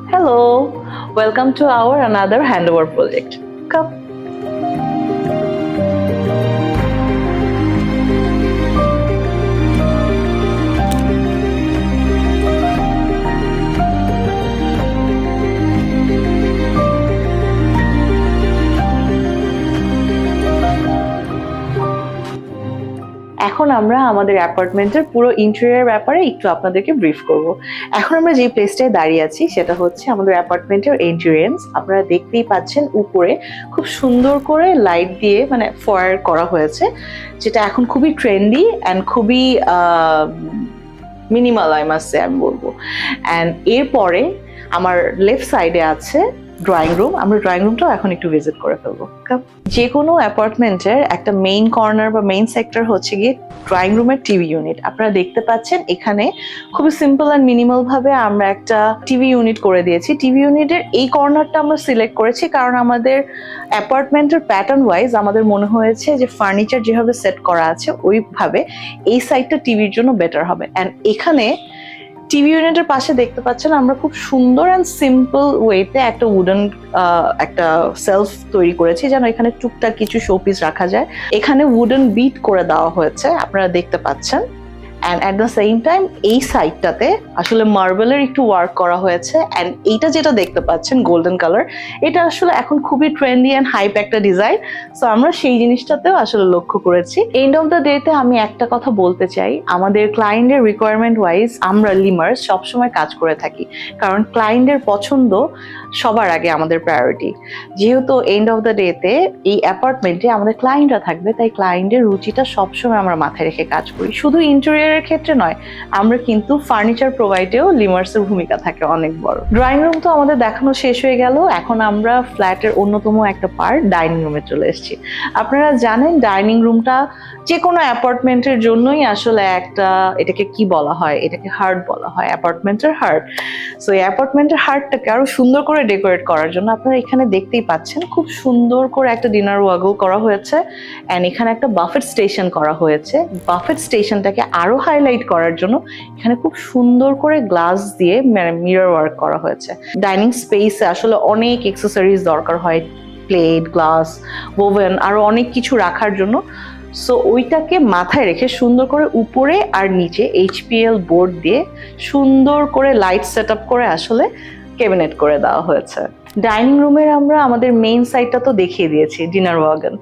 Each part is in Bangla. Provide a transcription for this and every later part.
Hello, welcome to our another handover project. Come. এখন আমরা আমাদের অ্যাপার্টমেন্টের পুরো ইন্টেরিয়র ব্যাপারে একটু আপনাদেরকে ব্রিফ করব। এখন আমরা যে প্লেসটায় দাঁড়িয়ে আছি সেটা হচ্ছে আমাদের অ্যাপার্টমেন্টের এন্ট্রেন্স। আপনারা দেখতেই পাচ্ছেন উপরে খুব সুন্দর করে লাইট দিয়ে মানে ফয়ার করা হয়েছে, যেটা এখন খুবই ট্রেন্ডি অ্যান্ড খুবই মিনিমাল আই মাস্ট সে আমি বলবো। অ্যান্ড এরপরে আমার লেফট সাইডে আছে ড্রয়িং রুম। আমরা ড্রয়িং রুমটাও এখন একটু ভিজিট করে ফেলবো। যে কোনো অ্যাপার্টমেন্টের একটা মেইন কর্নার বা মেইন সেক্টর হচ্ছে গিয়ে ড্রয়িং রুমের টিভি ইউনিট। আপনারা দেখতে পাচ্ছেন এখানে খুবই সিম্পল অ্যান্ড মিনিমাল ভাবে আমরা একটা টিভি ইউনিট করে দিয়েছি। টিভি ইউনিটের এই কর্নারটা আমরা সিলেক্ট করেছি কারণ আমাদের অ্যাপার্টমেন্টের প্যাটার্ন ওয়াইজ আমাদের মনে হয়েছে যে ফার্নিচার যেভাবে সেট করা আছে ওইভাবে এই সাইডটা টিভির জন্য বেটার হবে। অ্যান্ড এখানে টিভি ইউনিটের পাশে দেখতে পাচ্ছেন আমরা খুব সুন্দর অ্যান্ড সিম্পল ওয়েতে একটা উডেন একটা সেলফ তৈরি করেছি যেন এখানে টুকটাক কিছু শোপিস রাখা যায়। এখানে উডেন বিট করে দেওয়া হয়েছে, আপনারা দেখতে পাচ্ছেন। And at the same time এই সাইডটাতে আসলে মার্বেলের একটু ওয়ার্ক করা হয়েছে। অ্যান্ড এইটা যেটা দেখতে পাচ্ছেন গোল্ডেন কালার, এটা আসলে এখন খুবই ট্রেন্ডি অ্যান্ড হাইপ একটা ডিজাইন। সো আমরা সেই জিনিসটাতেও আসলে লক্ষ্য করেছি। এন্ড অফ দ্য ডেতে আমি একটা কথা বলতে চাই, আমাদের ক্লায়েন্টের রিকোয়ারমেন্ট ওয়াইজ আমরা লিমার্স সবসময় কাজ করে থাকি, কারণ ক্লায়েন্টের পছন্দ সবার আগে আমাদের প্রায়োরিটি। যেহেতু এন্ড অফ দ্য ডেতে এই অ্যাপার্টমেন্টে আমাদের ক্লায়েন্টরা থাকবে, তাই ক্লায়েন্টের রুচিটা সবসময় আমরা মাথায় রেখে কাজ করি। শুধু ইন্টেরিয়রের ক্ষেত্রে নয়, আমরা কিন্তু ফার্নিচার প্রোভাইডেও লিমার্সের ভূমিকা থাকে অনেক বড়। ড্রয়িং রুম তো আমাদের দেখানো শেষ হয়ে গেল। এখন আমরা ফ্ল্যাটের অন্যতম একটা পার্ট ডাইনিং রুমে চলে এসেছি। আপনারা জানেন ডাইনিং রুমটা যে কোনো অ্যাপার্টমেন্টের জন্যই আসলে একটা, এটাকে কি বলা হয়, এটাকে হার্ট বলা হয়, অ্যাপার্টমেন্টের হার্ট। সো এই অ্যাপার্টমেন্টের হার্টটাকে আরো সুন্দর করে ডেকোরেট করার জন্য আপনারা এখানে দেখতেই পাচ্ছেন খুব সুন্দর করে একটা ডিনার ওয়াগল করা হয়েছে। অ্যান্ড এখানে একটা বাফেট স্টেশন করা হয়েছে। বাফেট স্টেশনটাকে আরো হাইলাইট করার জন্য এখানে খুব সুন্দর করে গ্লাস দিয়ে মিরর ওয়ার্ক করা হয়েছে। ডাইনিং স্পেসে আসলে অনেক অ্যাক্সেসরিজ দরকার হয়, প্লেট, গ্লাস, ওভেন, আরো অনেক কিছু রাখার জন্য। সো ওইটাকে মাথায় রেখে সুন্দর করে উপরে আর নিচে HPL বোর্ড দিয়ে সুন্দর করে লাইট সেট আপ করে আসলে ক্যাবিনেট করে দেওয়া হয়েছে। ডাইনিং রুমের আমরা আমাদের মেইন সাইডটা তো দেখিয়ে দিয়েছি, ডিনার ওয়াগন।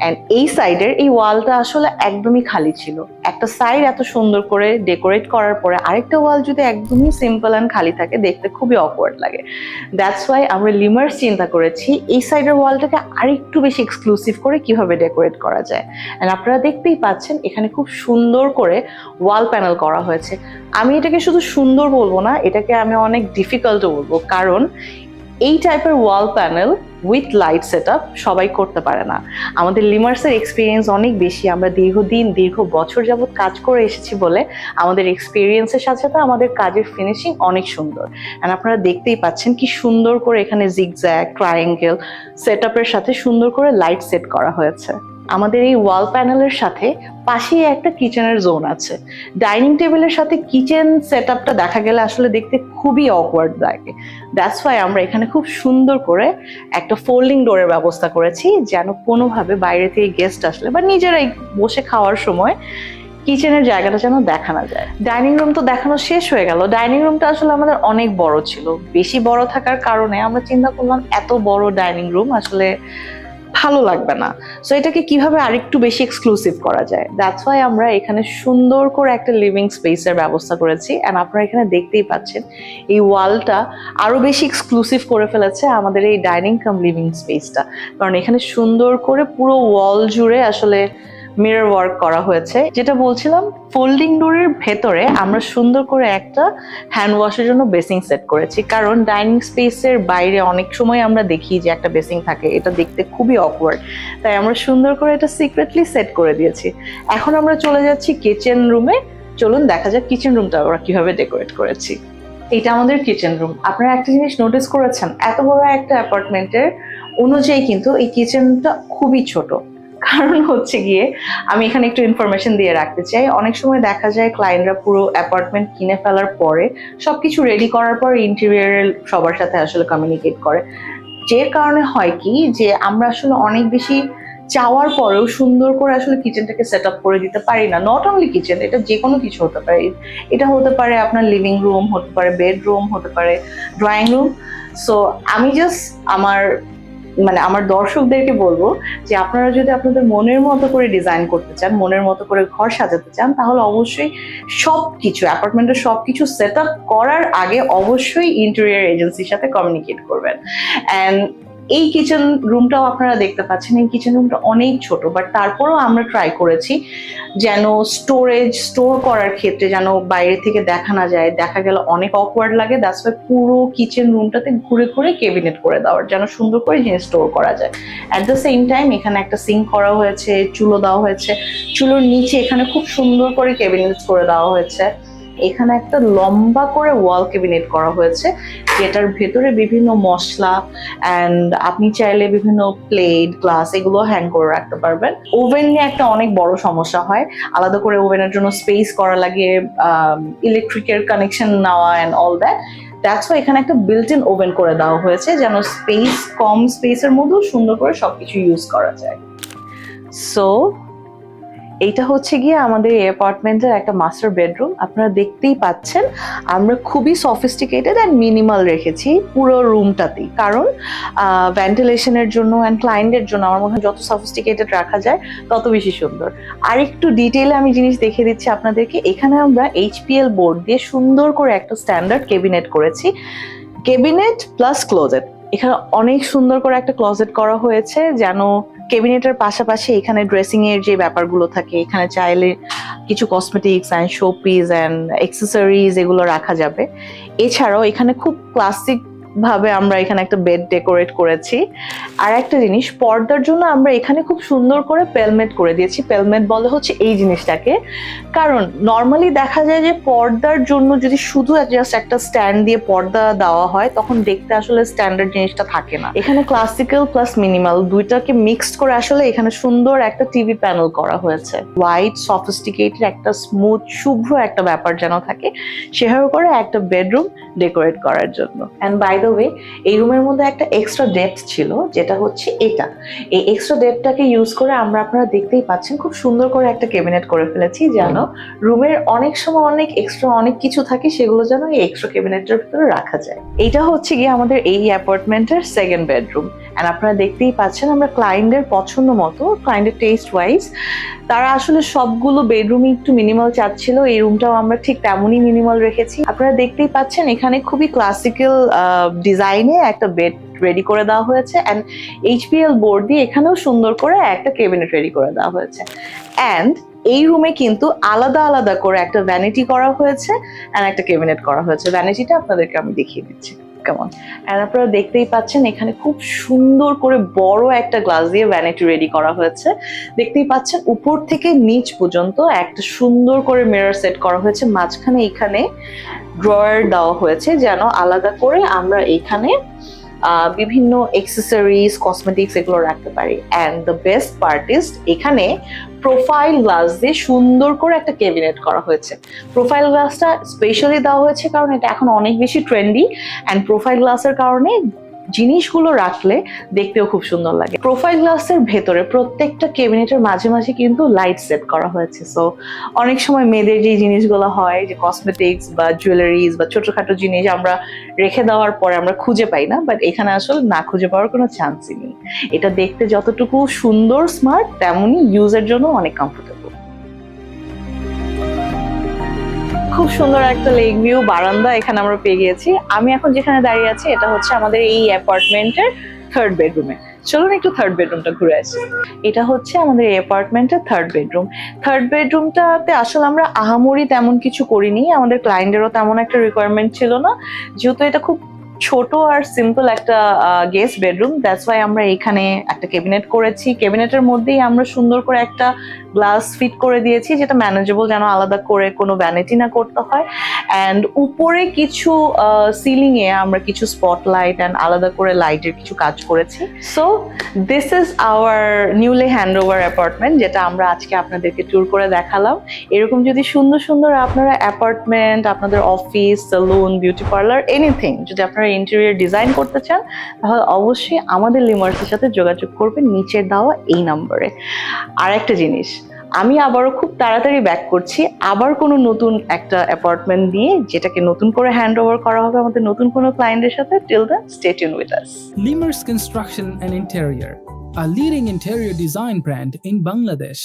অ্যান্ড এই সাইডের এই ওয়ালটা আসলে একদমই খালি ছিল। একটা সাইড এত সুন্দর করে ডেকোরেট করার পরে আরেকটা ওয়াল যদি একদমই সিম্পল অ্যান্ড খালি থাকে, দেখতে খুবই অকওয়ার্ড লাগে। দ্যাটস ওয়াই আমরা লিমার্স চিন্তা করেছি এই সাইডের ওয়ালটাকে আরেকটু বেশি এক্সক্লুসিভ করে কিভাবে ডেকোরেট করা যায়। অ্যান্ড আপনারা দেখতেই পাচ্ছেন এখানে খুব সুন্দর করে ওয়াল প্যানেল করা হয়েছে। আমি এটাকে শুধু সুন্দর বলবো না, এটাকে আমি অনেক ডিফিকাল্টও বলবো, কারণ এই টাইপের ওয়াল panel with light set up সবাই করতে পারে না। আমাদের লিমার্সের এক্সপিরিয়েন্স অনেক বেশি, আমরা দীর্ঘ বছর যাবৎ কাজ করে এসেছি বলে আমাদের এক্সপিরিয়েন্সের সাথে সাথে আমাদের কাজের ফিনিশিং অনেক সুন্দর। অ্যান্ড আপনারা দেখতেই পাচ্ছেন কি সুন্দর করে এখানে জিগজ্যাগ, ট্রায়াঙ্গেল সেট আপের সাথে সুন্দর করে লাইট সেট করা হয়েছে। আমাদের এই ওয়াল প্যানেলের সাথে পাশেই একটা কিচেনের জোন আছে। ডাইনিং টেবিলের সাথে কিচেন সেট আপটা দেখা গেলে আসলে দেখতে খুবই অকওয়ার্ড লাগে। দ্যাটস ওয়াই আমরা এখানে খুব সুন্দর করে একটা ফোল্ডিং ডোরের ব্যবস্থা করেছি, যেন কোনোভাবে বাইরে থেকে গেস্ট আসলে বা নিজেরাই বসে খাওয়ার সময় কিচেনের জায়গাটা যেন দেখা না যায়। ডাইনিং রুম তো দেখানো শেষ হয়ে গেল। ডাইনিং রুমটা আসলে আমাদের অনেক বড় ছিল। বেশি বড় থাকার কারণে আমরা চিন্তা করলাম এত বড় ডাইনিং রুম আসলে ভালো লাগবে না। সো এটাকে কিভাবে আরেকটু বেশি এক্সক্লুসিভ করা যায়, দ্যাটস ওয়াই আমরা এখানে সুন্দর করে একটা লিভিং স্পেসের ব্যবস্থা করেছি। অ্যান্ড আপনারা এখানে দেখতেই পাচ্ছেন এই ওয়ালটা আরো বেশি এক্সক্লুসিভ করে ফেলেছে আমাদের এই ডাইনিং কাম লিভিং স্পেসটা, কারণ এখানে সুন্দর করে পুরো ওয়াল জুড়ে আসলে মিরর ওয়ার্ক করা হয়েছে। যেটা বলছিলাম, ফোল্ডিং ডোরের ভেতরে আমরা সুন্দর করে একটা হ্যান্ড ওয়াশের জন্য বেসিং সেট করেছি, কারণ ডাইনিং স্পেসের বাইরে অনেক সময় আমরা দেখি যে একটা বেসিং থাকে, এটা দেখতে খুবই অকওয়ার্ড। তাই আমরা সুন্দর করে এটা সিক্রেটলি সেট করে দিয়েছি। এখন আমরা চলে যাচ্ছি কিচেন রুমে। চলুন দেখা যাক কিচেন রুমটা আমরা কিভাবে ডেকোরেট করেছি। এটা আমাদের কিচেন রুম। আপনারা একটা জিনিস নোটিস করেছেন, এত বড় একটা অ্যাপার্টমেন্টের অনুযায়ী কিন্তু এই কিচেনটা খুবই ছোট, কারণ হচ্ছে গিয়ে আমি এখানে একটু ইনফরমেশন দিয়ে রাখতে চাই। অনেক সময় দেখা যায় ক্লায়েন্টরা পুরো অ্যাপার্টমেন্ট কিনে ফেলার পরে সবকিছু রেডি করার পর ইন্টেরিয়রের সবার সাথে আসলে কমিউনিকেট করে, যে কারণে হয় কি যে আমরা আসলে অনেক বেশি চাওয়ার পরেও সুন্দর করে আসলে কিচেনটাকে সেট আপ করে দিতে পারি না। নট অনলি কিচেন, এটা যে কোনো কিছু হতে পারে। এটা হতে পারে আপনার লিভিং রুম, হতে পারে বেডরুম, হতে পারে ড্রয়িং রুম। সো আমি জাস্ট আমার দর্শকদেরকে বলবো যে আপনারা যদি আপনাদের মনের মতো করে ডিজাইন করতে চান, মনের মতো করে ঘর সাজাতে চান, তাহলে অবশ্যই সবকিছু অ্যাপার্টমেন্টের সবকিছু সেট আপ করার আগে অবশ্যই ইন্টেরিয়র এজেন্সির সাথে কমিউনিকেট করবেন। অ্যান্ড এই কিচেন রুমটাও আপনারা দেখতে পাচ্ছেন, এই কিচেন রুমটা অনেক ছোট, বাট তারপরেও আমরা ট্রাই করেছি যেন স্টোর করার ক্ষেত্রে যেন বাইরে থেকে দেখা না যায়, দেখা গেল অনেক অকওয়ার্ড লাগে। দ্যাটস ওয়াই পুরো কিচেন রুমটাতে ঘুরে ঘুরে কেবিনেট করে দেওয়ার, যেন সুন্দর করে জিনিস স্টোর করা যায়। অ্যাট দ্য সেম টাইম এখানে একটা সিঙ্ক করা হয়েছে, চুলো দেওয়া হয়েছে, চুলোর নিচে এখানে খুব সুন্দর করে কেবিনেট করে দেওয়া হয়েছে। এখানে একটা লম্বা করে ওয়াল ক্যাবিনেট করা হয়েছে, যেটার ভেতরে বিভিন্ন মশলা অ্যান্ড আপনি চাইলে বিভিন্ন প্লেট, গ্লাস এগুলো হ্যাং করে রাখতে পারবেন। ওভেন নিয়ে একটা অনেক বড় সমস্যা হয়, আলাদা করে ওভেনের জন্য স্পেস করা লাগে, ইলেকট্রিকের কানেকশন নেওয়া and all that. That's why এখানে একটা বিল্ট ইন ওভেন করে দেওয়া হয়েছে, যেন কম স্পেসের মধ্যেও সুন্দর করে সবকিছু ইউজ করা যায়। সো এইটা হচ্ছে গিয়ে আমাদের এই অ্যাপার্টমেন্টের একটা মাস্টার বেডরুম। আপনারা দেখতেই পাচ্ছেন আমরা খুবই সফিস্টিকেটেড অ্যান্ড মিনিমাল রেখেছি পুরো রুমটাতেই, কারণ ভেন্টিলেশনের জন্য অ্যান্ড ক্লায়েন্টের জন্য আমার মনে হয় যত সফিস্টিকেটেড রাখা যায় তত বেশি সুন্দর। আর একটু ডিটেইলে আমি জিনিস দেখিয়ে দিচ্ছি আপনাদেরকে। এখানে আমরা HPL বোর্ড দিয়ে সুন্দর করে একটা স্ট্যান্ডার্ড কেবিনেট করেছি, কেবিনেট প্লাস ক্লোজেট। এখানে অনেক সুন্দর করে একটা ক্লোজেট করা হয়েছে, যেন কেবিনেটের পাশাপাশি এখানে ড্রেসিং এর যে ব্যাপারগুলো থাকে, এখানে চাইলে কিছু cosmetics and showpiece and accessories এগুলো রাখা যাবে। এছাড়াও এখানে খুব ক্লাসিক ভাবে আমরা এখানে একটা বেড ডেকোরেট করেছি। আর একটা জিনিস, পর্দার জন্য আমরা এখানে খুব সুন্দর করে পেলমেট করে দিয়েছি। পেলমেট বলে হচ্ছে এই জিনিসটাকে, কারণ নর্মালি দেখা যায় যে পর্দার জন্য যদি শুধু জাস্ট একটা স্ট্যান্ড দিয়ে পর্দা দেওয়া হয় তখন দেখতে আসলে স্ট্যান্ডার্ড জিনিসটা থাকে না। এখানে ক্লাসিক্যাল প্লাস মিনিমাল দুইটাকে মিক্সড করে আসলে এখানে সুন্দর একটা টিভি প্যানেল করা হয়েছে। হোয়াইট সফিস্টিকেটেড একটা স্মুথ শুভ্র একটা ব্যাপার যেন থাকে, সেভাবে করে একটা বেডরুম ডেকোরেট করার জন্য। অ্যান্ড বাই দ্য ওয়ে, এই রুমের মধ্যে একটা এক্সট্রা ডেপথ ছিল, যেটা হচ্ছে এটা। এই এক্সট্রা ডেপথটাকে ইউজ করে আপনারা দেখতেই পাচ্ছেন খুব সুন্দর করে একটা ক্যাবিনেট করে ফেলেছি, যেন রুমের অনেক সময় অনেক এক্সট্রা অনেক কিছু থাকে, সেগুলো যেন এই এক্সট্রা ক্যাবিনেটের ভিতরে রাখা যায়। এটা হচ্ছে গিয়ে আমাদের এই অ্যাপার্টমেন্টের সেকেন্ড বেডরুম। অ্যান্ড আপনারা দেখতেই পাচ্ছেন আমরা ক্লায়েন্টের পছন্দ মতো, ক্লায়েন্টের টেস্ট ওয়াইজ তারা আসলে সবগুলো বেডরুমই একটু মিনিমাল চাচ্ছিল, এই রুমটাও আমরা ঠিক তেমনই মিনিমাল রেখেছি। আপনারা দেখতেই পাচ্ছেন এখানে খুবই ক্লাসিক্যাল ডিজাইনে একটা বেড রেডি করে দেওয়া হয়েছে, অ্যান্ড HPL বোর্ড দিয়ে এখানেও সুন্দর করে একটা ক্যাবিনেট রেডি করে দেওয়া হয়েছে। অ্যান্ড এই রুমে কিন্তু আলাদা আলাদা করে একটা ভ্যানিটি করা হয়েছে অ্যান্ড একটা ক্যাবিনেট করা হয়েছে। ভ্যানিটিটা আপনাদেরকে আমি দেখিয়ে দিচ্ছি কেমন। অ্যান্ড আপনারা দেখতেই পাচ্ছেন এখানে খুব সুন্দর করে বড় একটা গ্লাস দিয়ে ভ্যানিটি রেডি করা হয়েছে। দেখতেই পাচ্ছেন উপর থেকে নিচ পর্যন্ত একটা সুন্দর করে মিরর সেট করা হয়েছে। মাঝখানে এখানে ড্রয়ার দেওয়া হয়েছে, যেন আলাদা করে আমরা এখানে বিভিন্ন অ্যাক্সেসরিজ, কসমেটিক্স এগুলো রাখতে পারি। And the best part is এখানে প্রোফাইল গ্লাস দিয়ে সুন্দর করে একটা ক্যাবিনেট করা হয়েছে। প্রোফাইল গ্লাসটা স্পেশালি দেওয়া হয়েছে কারণ এটা এখন অনেক বেশি ট্রেন্ডি, অ্যান্ড প্রোফাইল গ্লাসের কারণে জিনিসগুলো রাখলে দেখতেও খুব সুন্দর লাগে। প্রোফাইল গ্লাসের ভেতরে প্রত্যেকটা ক্যাবিনেটের মাঝে মাঝে কিন্তু লাইট সেট করা হয়েছে। সো অনেক সময় মেয়েদের যে জিনিসগুলো হয়, যে কসমেটিক্স বা জুয়েলারিজ বা ছোটখাটো জিনিস আমরা রেখে দেওয়ার পরে আমরা খুঁজে পাই না, বাট এখানে আসলে না খুঁজে পাওয়ার কোনো চান্সই নেই। এটা দেখতে যতটুকু সুন্দর স্মার্ট, তেমনই ইউজের জন্য অনেক কমফোর্টেবল। খুব সুন্দর একটা লেক ভিউ বারান্দা এখানে আমরা পেয়ে গিয়েছি। আমি এখন যেখানে দাঁড়িয়ে আছি এটা হচ্ছে আমাদের এই অ্যাপার্টমেন্টের থার্ড বেডরুমে। চলুন একটু থার্ড বেডরুমটা ঘুরে আসি। এটা হচ্ছে আমাদের এই অ্যাপার্টমেন্টের থার্ড বেডরুম। থার্ড বেডরুমটাতে আসলে আমরা আহামরি তেমন কিছু করিনি, আমাদের ক্লায়েন্টেরও তেমন একটা রিকোয়ারমেন্ট ছিল না, যেহেতু এটা খুব ছোট আর সিম্পল একটা গেস্ট বেডরুম। দ্যাটস ওয়াই আমরা এখানে একটা ক্যাবিনেট করেছি। ক্যাবিনেটের মধ্যেই আমরা সুন্দর করে একটা গ্লাস ফিট করে দিয়েছি, যেটা ম্যানেজেবল, যেন আলাদা করে কোনো ভ্যানিটি না করতে হয়। অ্যান্ড উপরে কিছু সিলিং এ আমরা কিছু স্পটলাইট অ্যান্ড আলাদা করে লাইটের কিছু কাজ করেছি। So this is our newly hand over apartment, যেটা আমরা আজকে আপনাদেরকে ট্যুর করে দেখালাম। এরকম যদি সুন্দর সুন্দর আপনারা অ্যাপার্টমেন্ট, আপনাদের office, salon, beauty parlour, anything যদি আপনারা ইন্টেরিয়র ডিজাইন করতে চান, তাহলে অবশ্যই আমাদের লিমার্সের সাথে যোগাযোগ করবেন নিচের দেওয়া এই নাম্বারে। আর একটা জিনিস, আমি আবারও খুব তাড়াতাড়ি ব্যাক করছি আবার কোনো নতুন একটা অ্যাপার্টমেন্ট দিয়ে, যেটাকে নতুন করে হ্যান্ড ওভার করা হবে আমাদের নতুন কোনো ক্লায়েন্টের সাথে। Till then stay tune with us. Lemurs Construction and Interior, a leading interior design brand in Bangladesh.